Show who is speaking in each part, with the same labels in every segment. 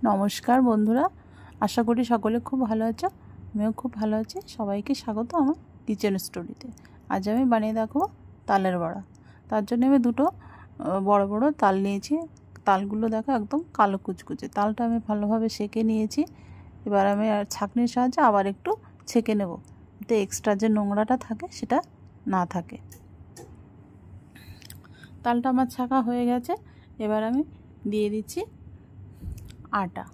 Speaker 1: নমস্কার বন্ধুরা, আশা করি সকলে খুব ভালো আছো। আমিও খুব ভালো আছি। সবাইকে স্বাগত আমার কিচেন স্টোরিতে। আজ আমি বানিয়ে দেখাবো তালের বড়া। তার জন্য আমি দুটো বড় বড় তাল নিয়েছি। তালগুলো দেখো একদম কালো কুচকুচে। তালটা আমি ভালোভাবে সেঁকে নিয়েছি। এবার আমি আর ছাঁকনির সাহায্যে আবার একটু ছেঁকে নেব, যাতে এক্সট্রা যে নোংরাটা থাকে সেটা না থাকে। তালটা আমার ছাঁকা হয়ে গেছে। এবার আমি দিয়ে দিচ্ছি আটা।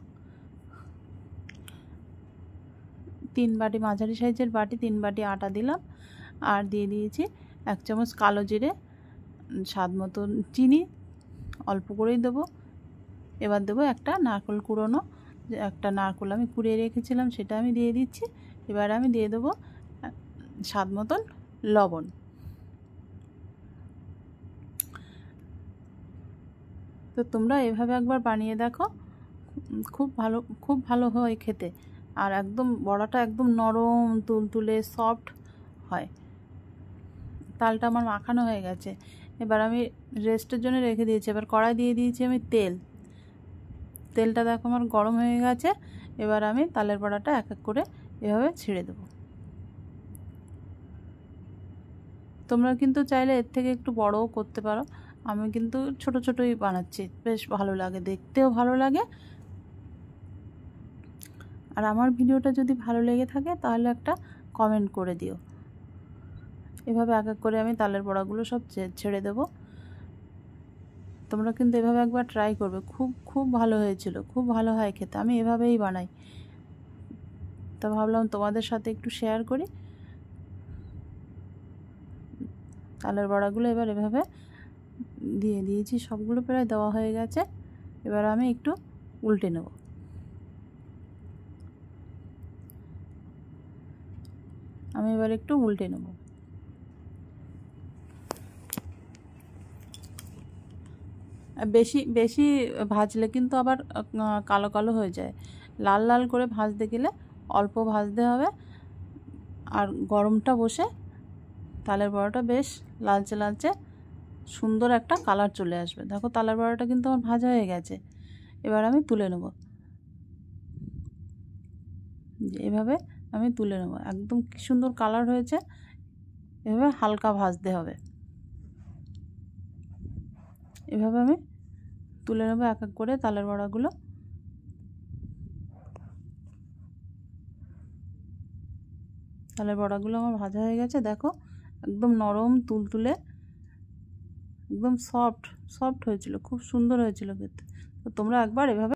Speaker 1: 3 বাটি, মাঝারি সাইজের বাটি 3 বাটি আটা দিলাম। আর দিয়ে দিয়েছি 1 চামচ কালো জিরে, স্বাদ মতো চিনি, অল্প করেই দেবো। এবার দেবো একটা নারকেল কুড়োনো, একটা নারকেল আমি কুড়িয়ে রেখেছিলাম, সেটা আমি দিয়ে দিচ্ছি। এবার আমি দিয়ে দেবো স্বাদ মতন লবণ। তো তোমরা এভাবে একবার বানিয়ে দেখো, খুব ভালো হয় খেতে। আর একদম বড়াটা একদম নরম তুলতুলে সফট হয়। তালটা আমার মাখানো হয়ে গেছে। এবার আমি রেস্টের জন্য রেখে দিয়েছি। এবার কড়াই দিয়ে দিয়েছি আমি তেলটা দেখো আমার গরম হয়ে গেছে। এবার আমি তালের বড়াটা এক এক করে এভাবে ছেড়ে দেবো। তোমরা কিন্তু চাইলে এর থেকে একটু বড়ও করতে পারো। আমি কিন্তু ছোট ছোটই বানাচ্ছি, বেশ ভালো লাগে, দেখতেও ভালো লাগে। আর আমার ভিডিওটা যদি ভালো লেগে থাকে তাহলে একটা কমেন্ট করে দিও। এভাবে এক এক করে আমি তালের বড়াগুলো সব ছেড়ে দেবো। তোমরা কিন্তু এভাবে একবার ট্রাই করবে, খুব ভালো হয়েছিল, খুব ভালো হয় খেতে। আমি এভাবেই বানাই, তো ভাবলাম তোমাদের সাথে একটু শেয়ার করি। তালের বড়াগুলো এবার এভাবে দিয়ে দিয়েছি, সবগুলো প্রায় দেওয়া হয়ে গেছে। এবার আমি একটু উল্টে নেব। আমি এবার একটু উল্টে নেব। বেশি ভাজলে কিন্তু আবার কালো কালো হয়ে যায়। লাল লাল করে ভাজতে গেলে অল্প ভাজতে হবে। আর গরমটা বসে তালের বড়াটা বেশ লালচে লালচে সুন্দর একটা কালার চলে আসবে। দেখো তালের বড়াটা কিন্তু আমার ভাজা হয়ে গেছে। এবার আমি তুলে নেব। এভাবে আমি তুলে নেব। একদম কি সুন্দর কালার হয়েছে। এভাবে হালকা ভাজতে হবে। এভাবে আমি তুলে নেব এক এক করে তালের বড়াগুলো। তালের বড়াগুলো আমার ভাজা হয়ে গেছে। দেখো একদম নরম তুলতুলে, একদম সফট হয়েছিল, খুব সুন্দর হয়েছিল খেতে। তো তোমরা একবার এভাবে